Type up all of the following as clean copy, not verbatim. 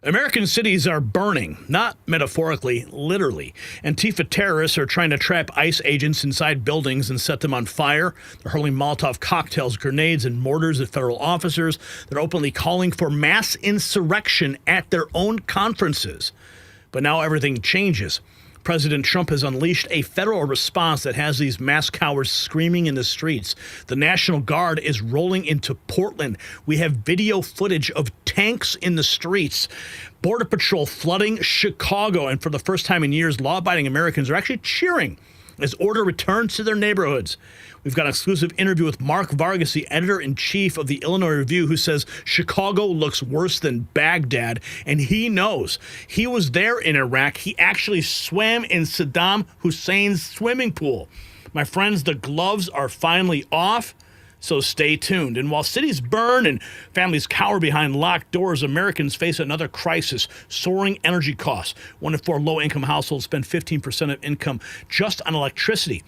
American cities are burning, not metaphorically, literally. Antifa terrorists are trying to trap ICE agents inside buildings and set them on fire. They're hurling Molotov cocktails, grenades, and mortars at federal officers. They're openly calling for mass insurrection at their own conferences. But now everything changes. President Trump has unleashed a federal response that has these mass cowards screaming in the streets. The National Guard is rolling into Portland. We have video footage of tanks in the streets. Border Patrol flooding Chicago. And for the first time in years, law-abiding Americans are actually cheering as order returns to their neighborhoods. We've got an exclusive interview with Mark Vargas, the editor-in-chief of the Illinois Review, who says Chicago looks worse than Baghdad, and he knows. He was there in Iraq. He actually swam in Saddam Hussein's swimming pool. My friends, the gloves are finally off, so stay tuned. And while cities burn and families cower behind locked doors, Americans face another crisis: soaring energy costs. 1 in 4 low-income households spend 15% of income just on electricity.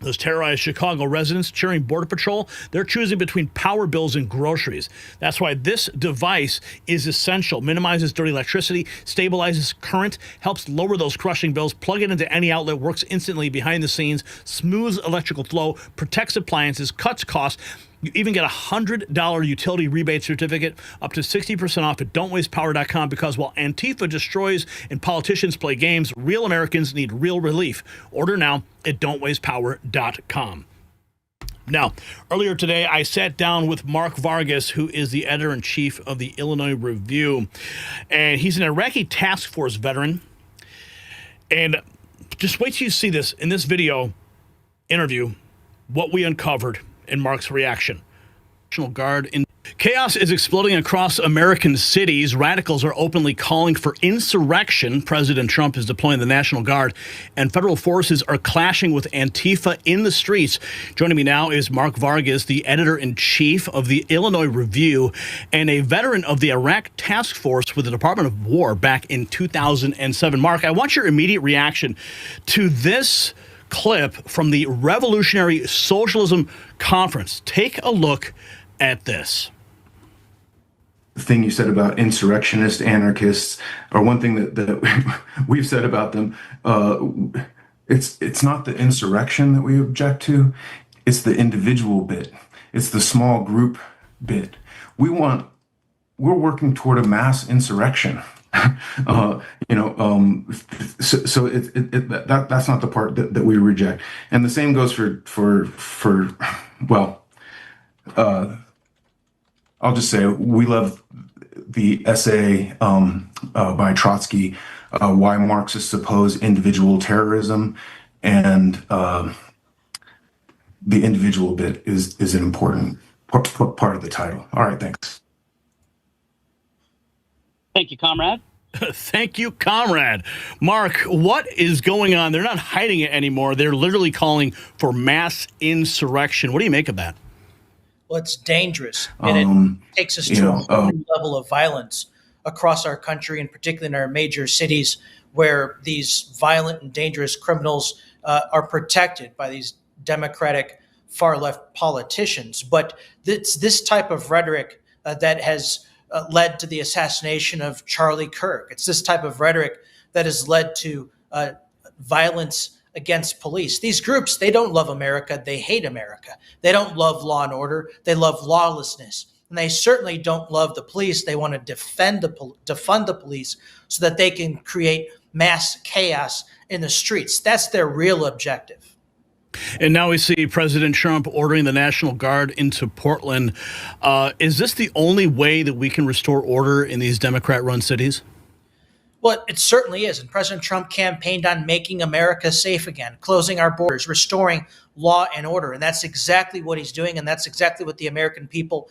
Those terrorized Chicago residents cheering Border Patrol, they're choosing between power bills and groceries. That's why this device is essential. Minimizes dirty electricity, stabilizes current, helps lower those crushing bills. Plug it into any outlet, works instantly behind the scenes, smooths electrical flow, protects appliances, cuts costs. You even get a $100 utility rebate certificate, up to 60% off at don'twastepower.com, because while Antifa destroys and politicians play games, real Americans need real relief. Order now at don'twastepower.com. Now, earlier today, I sat down with Mark Vargas, who is the editor-in-chief of the Illinois Review, and he's an Iraqi task force veteran. And just wait till you see this in this video interview, what we uncovered in Mark's reaction. National Guard in chaos is exploding across American cities. Radicals are openly calling for insurrection. President Trump is deploying the National Guard, and federal forces are clashing with Antifa in the streets. Joining me now is Mark Vargas, the editor-in-chief of the Illinois Review and a veteran of the Iraq Task Force with the Department of War back in 2007. Mark, I want your immediate reaction to this clip from the Revolutionary Socialism Conference. Take a look at this. The thing you said about insurrectionists, anarchists, or one thing that we've said about them, it's not the insurrection that we object to, it's the individual bit. It's the small group bit. We're working toward a mass insurrection. That's not the part that we reject. And the same goes I'll just say we love the essay by Trotsky, Why Marxists Oppose Individual Terrorism, and the individual bit is an important part of the title. All right, thanks. Thank you, comrade. Thank you, comrade. Mark, what is going on? They're not hiding it anymore. They're literally calling for mass insurrection. What do you make of that? Well, it's dangerous, and it takes us to a new level of violence across our country, and particularly in our major cities, where these violent and dangerous criminals are protected by these Democratic far-left politicians. But it's this type of rhetoric that has led to the assassination of Charlie Kirk. It's this type of rhetoric that has led to violence against police. These groups, they don't love America. They hate America. They don't love law and order. They love lawlessness. And they certainly don't love the police. They want to defund the police so that they can create mass chaos in the streets. That's their real objective. And now we see President Trump ordering the National Guard into Portland. Is this the only way that we can restore order in these Democrat-run cities? Well, it certainly is. And President Trump campaigned on making America safe again, closing our borders, restoring law and order. And that's exactly what he's doing. And that's exactly what the American people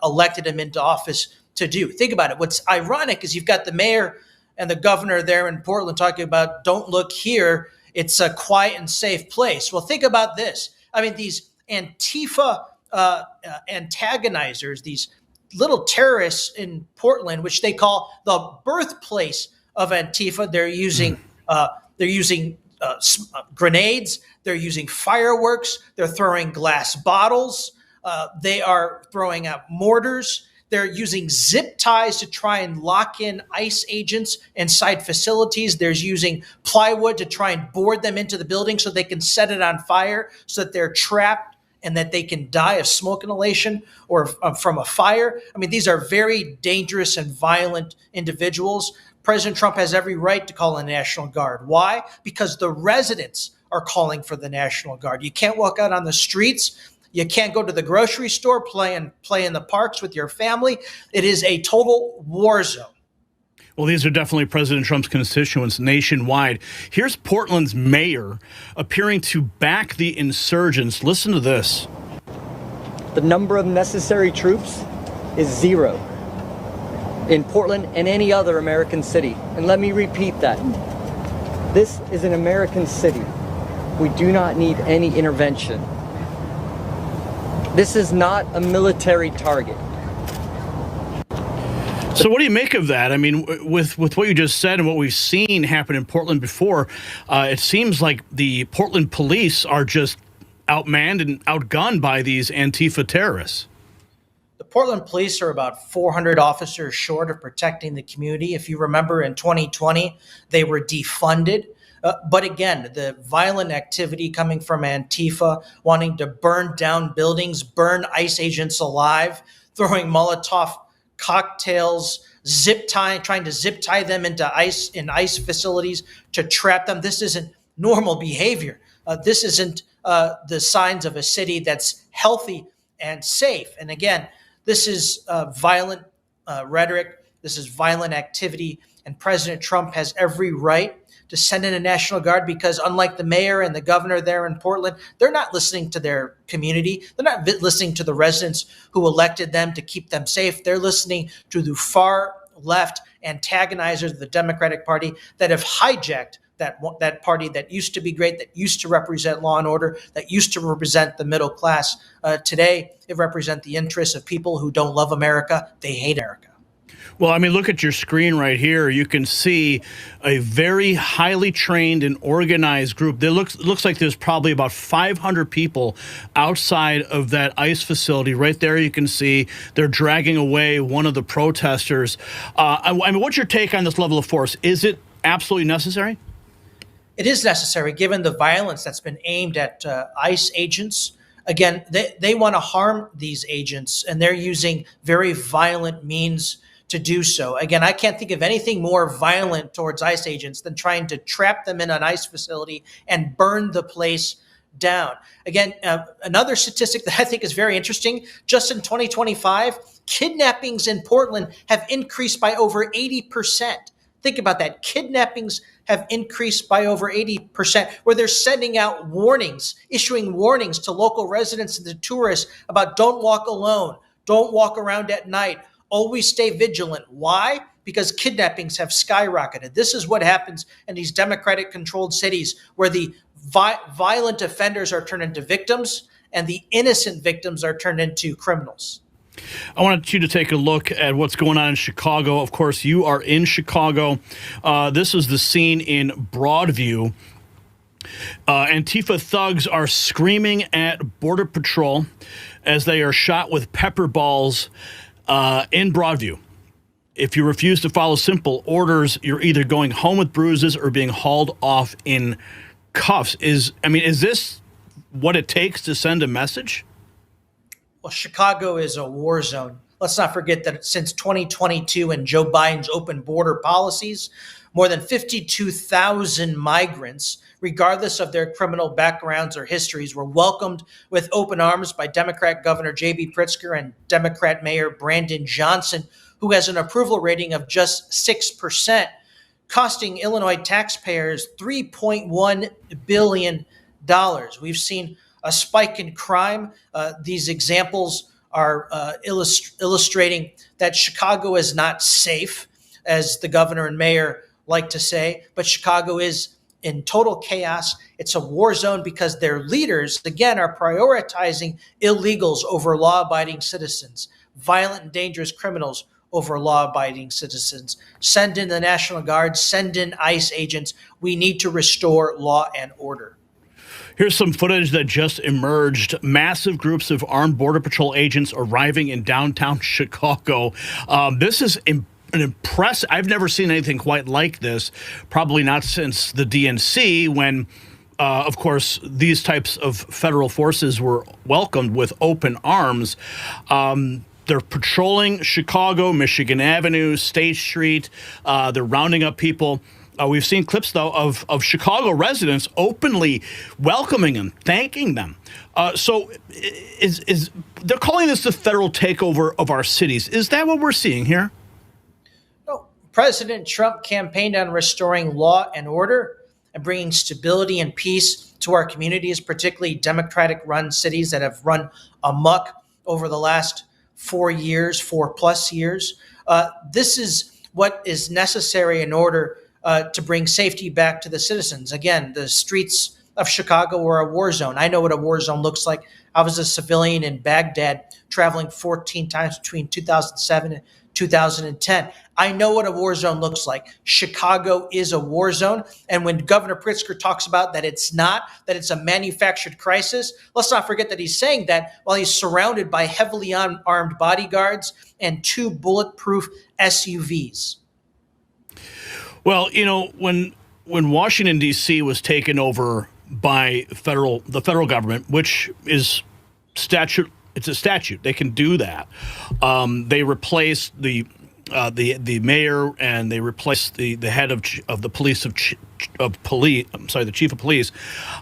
elected him into office to do. Think about it. What's ironic is you've got the mayor and the governor there in Portland talking about, don't look here. It's a quiet and safe place. Well, think about this. I mean, these Antifa antagonizers, these little terrorists in Portland, which they call the birthplace of Antifa. They're using grenades. They're using fireworks. They're throwing glass bottles. They are throwing out mortars. They're using zip ties to try and lock in ICE agents inside facilities. They're using plywood to try and board them into the building so they can set it on fire so that they're trapped and that they can die of smoke inhalation or from a fire. I mean, these are very dangerous and violent individuals. President Trump has every right to call in the National Guard. Why? Because the residents are calling for the National Guard. You can't walk out on the streets. You can't go to the grocery store, play in the parks with your family. It is a total war zone. Well, these are definitely President Trump's constituents nationwide. Here's Portland's mayor appearing to back the insurgents. Listen to this. The number of necessary troops is 0 in Portland and any other American city. And let me repeat that. This is an American city. We do not need any intervention. This is not a military target. So what do you make of that? I mean, with what you just said and what we've seen happen in Portland before, it seems like the Portland police are just outmanned and outgunned by these Antifa terrorists. The Portland police are about 400 officers short of protecting the community. If you remember, in 2020, they were defunded. But again, the violent activity coming from Antifa, wanting to burn down buildings, burn ICE agents alive, throwing Molotov cocktails, trying to zip tie them into ICE facilities to trap them. This isn't normal behavior. This isn't the signs of a city that's healthy and safe. And again, this is violent rhetoric. This is violent activity. And President Trump has every right to send in a National Guard because, unlike the mayor and the governor there in Portland, they're not listening to their community. They're not listening to the residents who elected them to keep them safe. They're listening to the far left antagonizers of the Democratic Party that have hijacked that party that used to be great, that used to represent law and order, that used to represent the middle class. Today, it represents the interests of people who don't love America. They hate America. Well, I mean, look at your screen right here. You can see a very highly trained and organized group. There looks like there's probably about 500 people outside of that ICE facility. Right there, you can see they're dragging away one of the protesters. I mean, what's your take on this level of force? Is it absolutely necessary? It is necessary, given the violence that's been aimed at ICE agents. Again, they want to harm these agents, and they're using very violent means to do so. Again, I can't think of anything more violent towards ICE agents than trying to trap them in an ICE facility and burn the place down. Again, another statistic that I think is very interesting, just in 2025, kidnappings in Portland have increased by over 80%. Think about that. Kidnappings have increased by over 80%, where they're sending out warnings, issuing warnings to local residents and to tourists about don't walk alone, don't walk around at night, always stay vigilant. Why? Because kidnappings have skyrocketed. This is what happens in these Democratic-controlled cities where the violent offenders are turned into victims and the innocent victims are turned into criminals. I wanted you to take a look at what's going on in Chicago. Of course, you are in Chicago. This is the scene in Broadview. Antifa thugs are screaming at Border Patrol as they are shot with pepper balls in Broadview. If you refuse to follow simple orders, you're either going home with bruises or being hauled off in cuffs. Is this what it takes to send a message? Well, Chicago is a war zone. Let's not forget that since 2022 and Joe Biden's open border policies, more than 52,000 migrants, regardless of their criminal backgrounds or histories, were welcomed with open arms by Democrat Governor J.B. Pritzker and Democrat Mayor Brandon Johnson, who has an approval rating of just 6%, costing Illinois taxpayers $3.1 billion. We've seen a spike in crime. These examples are illustrating that Chicago is not safe, as the governor and mayor like to say, but Chicago is in total chaos. It's a war zone because their leaders, again, are prioritizing illegals over law-abiding citizens, violent and dangerous criminals over law-abiding citizens. Send in the National Guard, send in ICE agents. We need to restore law and order. Here's some footage that just emerged. Massive groups of armed Border Patrol agents arriving in downtown Chicago. This is an impressive. I've never seen anything quite like this, probably not since the DNC, when, of course, these types of federal forces were welcomed with open arms. They're patrolling Chicago, Michigan Avenue, State Street. They're rounding up people. We've seen clips, though, of Chicago residents openly welcoming them, thanking them. So they're calling this the federal takeover of our cities. Is that what we're seeing here? No. President Trump campaigned on restoring law and order and bringing stability and peace to our communities, particularly Democratic-run cities that have run amok over the last 4 years, 4+ years. This is what is necessary in order to bring safety back to the citizens. Again, the streets of Chicago were a war zone. I know what a war zone looks like. I was a civilian in Baghdad traveling 14 times between 2007 and 2010. I know what a war zone looks like. Chicago is a war zone. And when Governor Pritzker talks about that it's not, that it's a manufactured crisis, let's not forget that he's saying that while he's surrounded by heavily armed bodyguards and 2 bulletproof SUVs. Well, you know, when Washington, D.C. was taken over by the federal government, which is statute, it's a statute. They can do that. They replaced the mayor, and they replaced the head of the police the chief of police.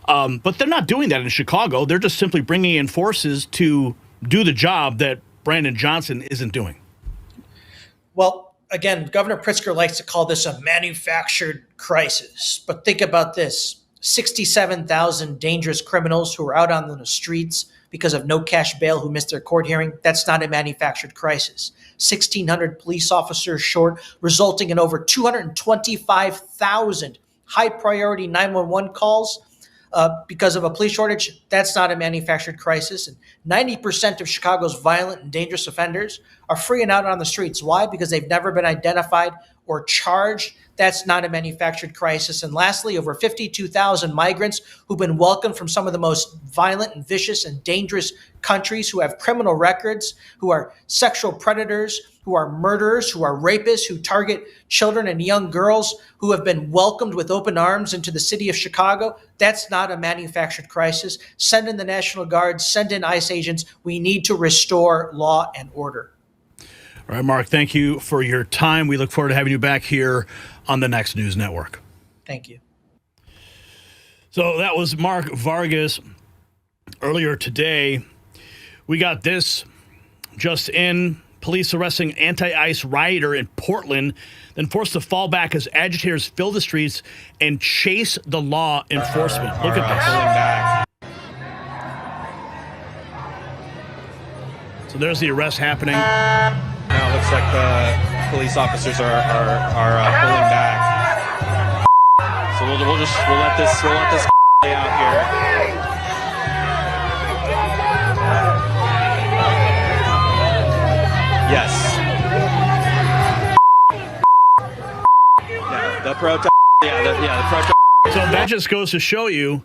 But they're not doing that in Chicago. They're just simply bringing in forces to do the job that Brandon Johnson isn't doing. Well, again, Governor Pritzker likes to call this a manufactured crisis. But think about this. 67,000 dangerous criminals who are out on the streets because of no cash bail who missed their court hearing. That's not a manufactured crisis. 1,600 police officers short, resulting in over 225,000 high-priority 911 calls because of a police shortage. That's not a manufactured crisis. And 90% of Chicago's violent and dangerous offenders are free and out on the streets. Why? Because they've never been identified or charged. That's not a manufactured crisis. And lastly, over 52,000 migrants who've been welcomed from some of the most violent and vicious and dangerous countries, who have criminal records, who are sexual predators, who are murderers, who are rapists, who target children and young girls, who have been welcomed with open arms into the city of Chicago. That's not a manufactured crisis. Send in the National Guard, send in ICE agents. We need to restore law and order. All right, Mark, thank you for your time. We look forward to having you back here on the Next News Network. Thank you. So that was Mark Vargas. Earlier today, we got this just in. Police arresting anti-ICE rioter in Portland, then forced to fall back as agitators fill the streets and chase the law enforcement. Look at this. So there's the arrest happening. Now it looks like the police officers are pulling back. So we'll let this play out here. Yes. Yeah, the protest. The protest. So that just goes to show you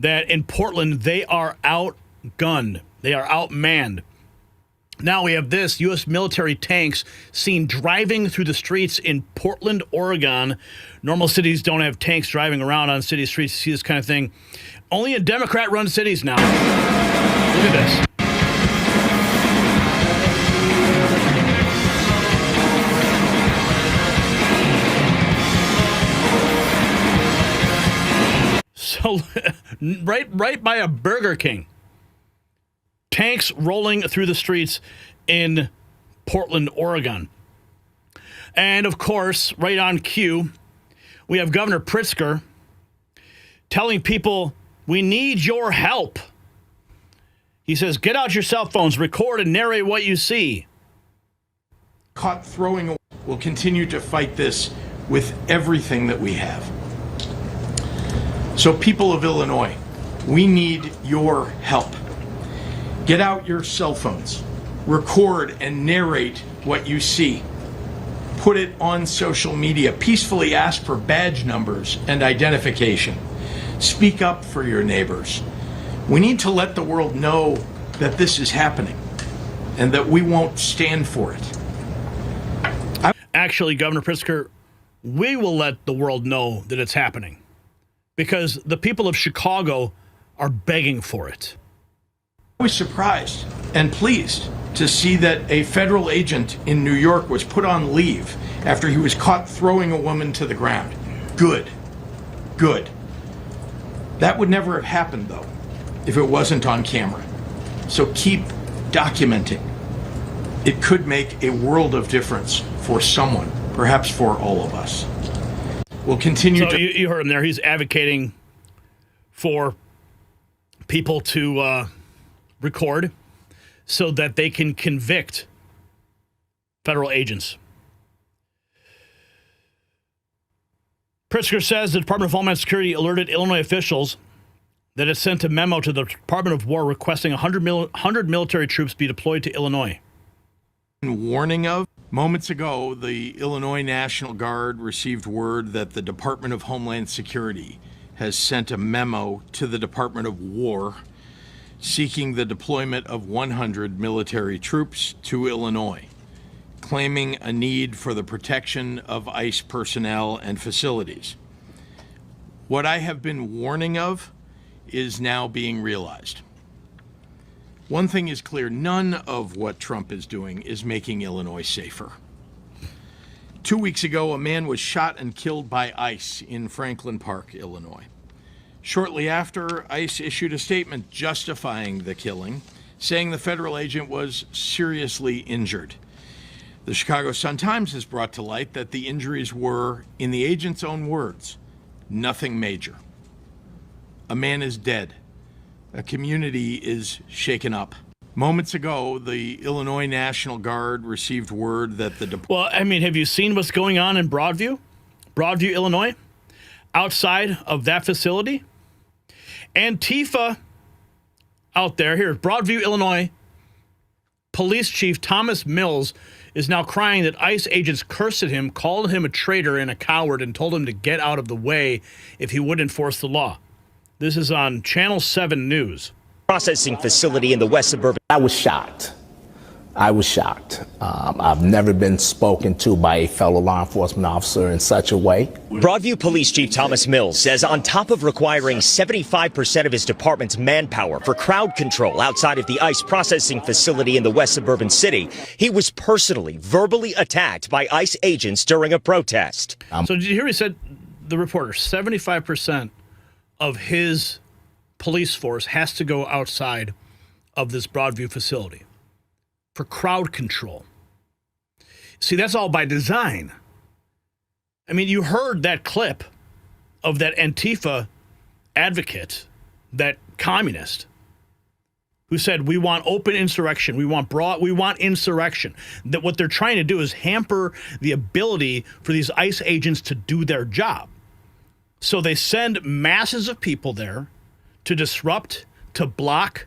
that in Portland they are outgunned. They are outmanned. Now we have this, U.S. military tanks seen driving through the streets in Portland, Oregon. Normal cities don't have tanks driving around on city streets to see this kind of thing. Only in Democrat-run cities now. Look at this. So, right by a Burger King. Tanks rolling through the streets in Portland, Oregon. And, of course, right on cue, we have Governor Pritzker telling people, we need your help. He says, get out your cell phones, record and narrate what you see. Caught throwing away. We'll continue to fight this with everything that we have. So, people of Illinois, we need your help. Get out your cell phones, record and narrate what you see. Put it on social media. Peacefully ask for badge numbers and identification. Speak up for your neighbors. We need to let the world know that this is happening and that we won't stand for it. Actually, Governor Pritzker, we will let the world know that it's happening because the people of Chicago are begging for it. I was surprised and pleased to see that a federal agent in New York was put on leave after he was caught throwing a woman to the ground. Good. Good. That would never have happened, though, if it wasn't on camera. So keep documenting. It could make a world of difference for someone, perhaps for all of us. We'll continue So you heard him there. He's advocating for people to record so that they can convict federal agents. Pritzker says the Department of Homeland Security alerted Illinois officials that it sent a memo to the Department of War requesting 100 military troops be deployed to Illinois. Warning of. Moments ago, the Illinois National Guard received word that the Department of Homeland Security has sent a memo to the Department of War seeking the deployment of 100 military troops to Illinois, claiming a need for the protection of ICE personnel and facilities. What I have been warning of is now being realized. One thing is clear, none of what Trump is doing is making Illinois safer. 2 weeks ago, a man was shot and killed by ICE in Franklin Park, Illinois. Shortly after, ICE issued a statement justifying the killing, saying the federal agent was seriously injured. The Chicago Sun-Times has brought to light that the injuries were, in the agent's own words, nothing major. A man is dead. A community is shaken up. Moments ago, the Illinois National Guard received word that the... Well, I mean, have you seen what's going on in Broadview? Broadview, Illinois? Outside of that facility? Antifa out there, here, Broadview, Illinois, Police Chief Thomas Mills is now crying that ICE agents cursed at him, called him a traitor and a coward, and told him to get out of the way if he would enforce the law. This is on Channel 7 News. Processing facility in the West Suburban. I was shocked. I've never been spoken to by a fellow law enforcement officer in such a way. Broadview Police Chief Thomas Mills says on top of requiring 75% of his department's manpower for crowd control outside of the ICE processing facility in the West Suburban city, he was personally, verbally attacked by ICE agents during a protest. So did you hear he said, the reporter, 75% of his police force has to go outside of this Broadview facility for crowd control. See, that's all by design. I mean, you heard that clip of that Antifa advocate, that communist, who said, we want open insurrection, we want insurrection. That what they're trying to do is hamper the ability for these ICE agents to do their job. So they send masses of people there to disrupt, to block,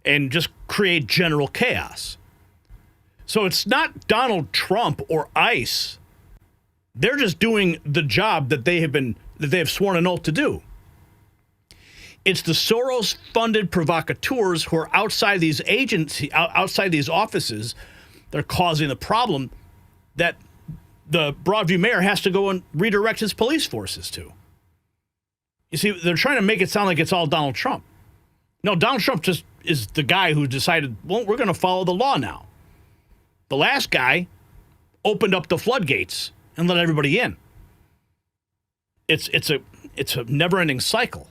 and just create general chaos. So it's not Donald Trump or ICE. They're just doing the job that they have sworn an oath to do. It's the Soros-funded provocateurs who are outside these agencies, outside these offices, they're causing the problem that the Broadview mayor has to go and redirect his police forces to. You see, they're trying to make it sound like it's all Donald Trump. No, Donald Trump just is the guy who decided, well, we're going to follow the law now. The last guy opened up the floodgates and let everybody in. It's a never-ending cycle.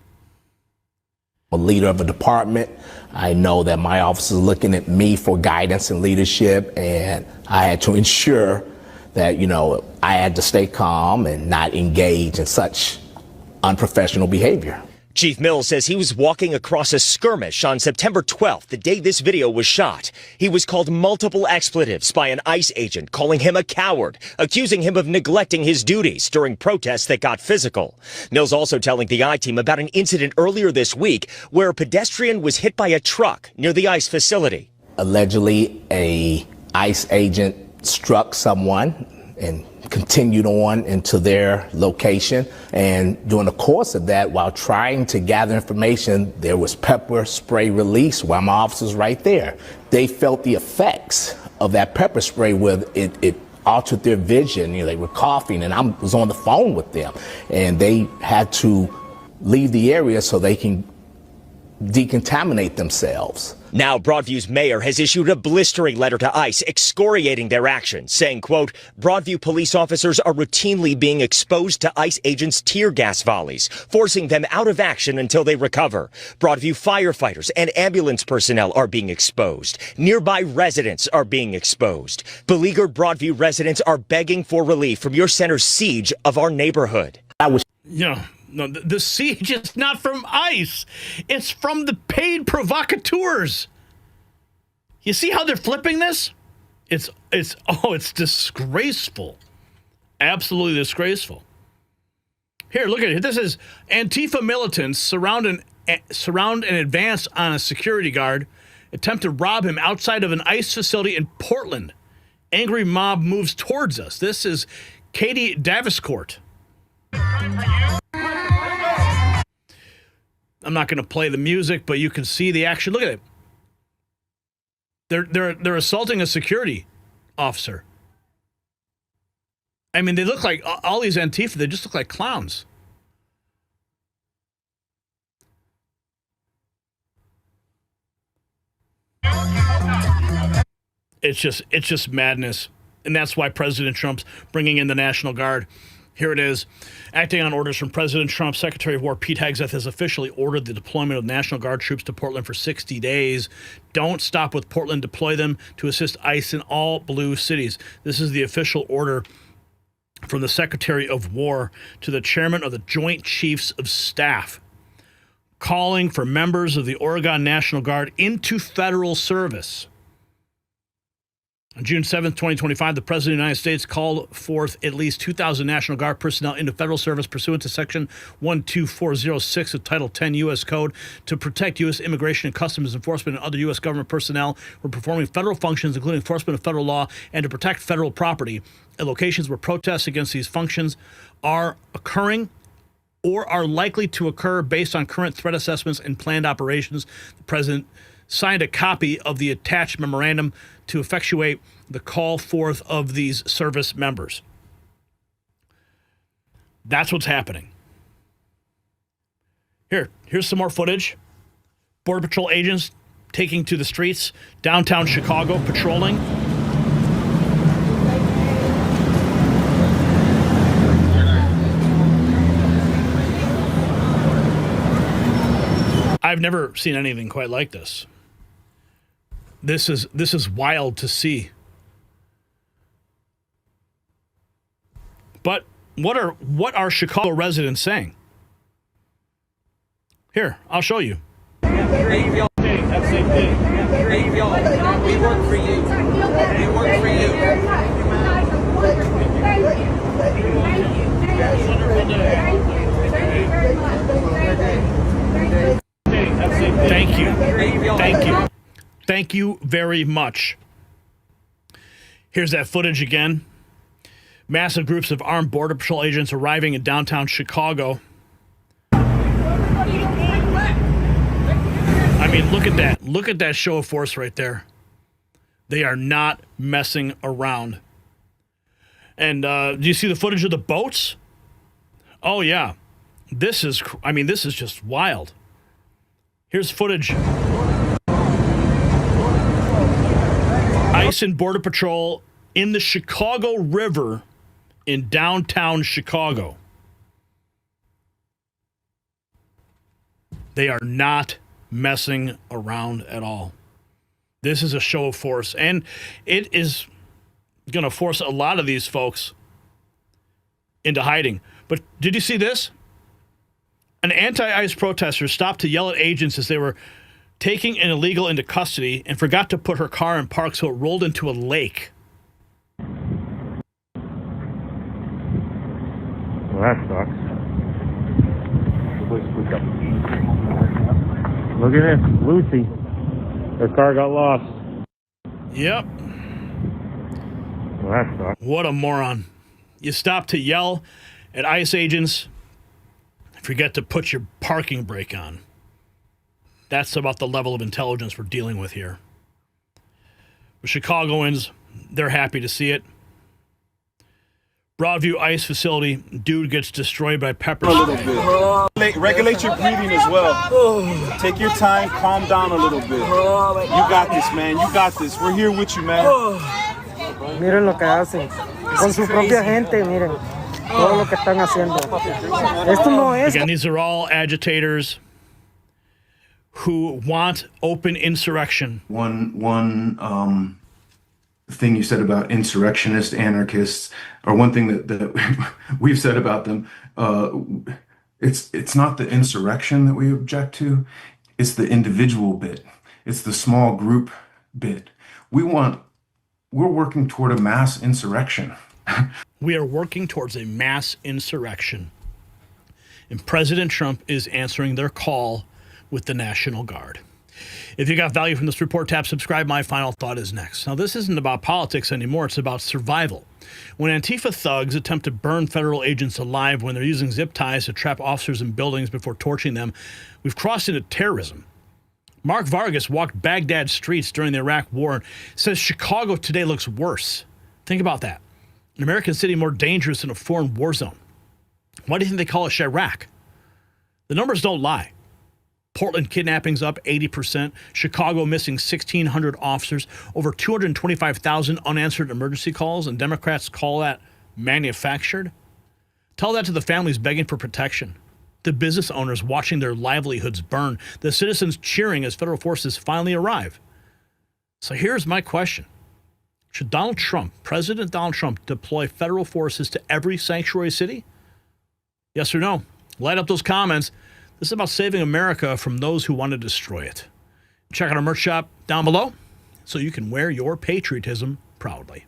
A leader of a department, I know that my office is looking at me for guidance and leadership, and I had to ensure that, I had to stay calm and not engage in such unprofessional behavior. Chief Mills says he was walking across a skirmish on September 12th, the day this video was shot. He was called multiple expletives by an ICE agent, calling him a coward, accusing him of neglecting his duties during protests that got physical. Mills also telling the I-Team about an incident earlier this week where a pedestrian was hit by a truck near the ICE facility. Allegedly, a ICE agent struck someone and continued on into their location. And during the course of that, while trying to gather information, there was pepper spray released while my officers right there. They felt the effects of that pepper spray where it altered their vision. You know, they were coughing, and I was on the phone with them, and they had to leave the area so they can decontaminate themselves. Now, Broadview's mayor has issued a blistering letter to ICE excoriating their actions, saying, quote, Broadview police officers are routinely being exposed to ICE agents' tear gas volleys, forcing them out of action until they recover. Broadview firefighters and ambulance personnel are being exposed. Nearby residents are being exposed. Beleaguered Broadview residents are begging for relief from your center's siege of our neighborhood. No, the siege is not from ICE. It's from the paid provocateurs. You see how they're flipping this? It's disgraceful. Absolutely disgraceful. Here, look at it. This is Antifa militants surround and advance on a security guard, attempt to rob him outside of an ICE facility in Portland. Angry mob moves towards us. This is Katie Daviscourt. I'm not going to play the music, but you can see the action. Look at it. They're assaulting a security officer. I mean, they look like all these Antifa. They just look like clowns. It's just madness, and that's why President Trump's bringing in the National Guard. Here it is. Acting on orders from President Trump, Secretary of War Pete Hegseth has officially ordered the deployment of National Guard troops to Portland for 60 days. Don't stop with Portland. Deploy them to assist ICE in all blue cities. This is the official order from the Secretary of War to the Chairman of the Joint Chiefs of Staff, calling for members of the Oregon National Guard into federal service. On June 7th, 2025, the President of the United States called forth at least 2,000 National Guard personnel into federal service pursuant to Section 12406 of Title 10 U.S. Code to protect U.S. Immigration and Customs Enforcement and other U.S. government personnel who are performing federal functions, including enforcement of federal law, and to protect federal property at locations where protests against these functions are occurring or are likely to occur based on current threat assessments and planned operations. The President signed a copy of the attached memorandum to effectuate the call forth of these service members. That's what's happening. Here's some more footage. Border Patrol agents taking to the streets, downtown Chicago, patrolling. I've never seen anything quite like this. This is wild to see. But what are Chicago residents saying? Here, I'll show you. We work for you. We work for you. Thank you. Thank you. Thank you very much. Here's that footage again. Massive groups of armed Border Patrol agents arriving in downtown Chicago. I mean, look at that. Look at that show of force right there. They are not messing around. And do you see the footage of the boats? Oh, yeah. This is just wild. Here's footage. ICE and Border Patrol in the Chicago River in downtown Chicago. They are not messing around at all. This is a show of force, and it is going to force a lot of these folks into hiding. But did you see this? An anti-ICE protester stopped to yell at agents as they were taking an illegal into custody and forgot to put her car in park, so it rolled into a lake. Well, that sucks. Look at this, Lucy. Her car got lost. Yep. Well, that sucks. What a moron. You stop to yell at ICE agents, forget to put your parking brake on. That's about the level of intelligence we're dealing with here. The Chicagoans, they're happy to see it. Broadview ICE facility, dude gets destroyed by pepper spray. A little bit. Regulate your breathing as well. Take your time, calm down a little bit. You got this, man. You got this. We're here with you, man. Miren lo que hacen. Con su propia gente, miren. Todo lo que están haciendo. Esto no es. Again, these are all agitators who want open insurrection. One thing you said about insurrectionist anarchists, or one thing that we've said about them, it's not the insurrection that we object to, it's the individual bit, it's the small group bit. We're working toward a mass insurrection. We are working towards a mass insurrection. And President Trump is answering their call with the National Guard. If you got value from this report, tap subscribe. My final thought is next. Now, this isn't about politics anymore. It's about survival. When Antifa thugs attempt to burn federal agents alive when they're using zip ties to trap officers in buildings before torching them, we've crossed into terrorism. Mark Vargas walked Baghdad streets during the Iraq War and says Chicago today looks worse. Think about that. An American city more dangerous than a foreign war zone. Why do you think they call it Chirac? The numbers don't lie. Portland kidnappings up 80%. Chicago missing 1,600 officers. Over 225,000 unanswered emergency calls, and Democrats call that manufactured. Tell that to the families begging for protection, the business owners watching their livelihoods burn, the citizens cheering as federal forces finally arrive. So here's my question. Should Donald Trump, President Donald Trump, deploy federal forces to every sanctuary city? Yes or no? Light up those comments. This is about saving America from those who want to destroy it. Check out our merch shop down below so you can wear your patriotism proudly.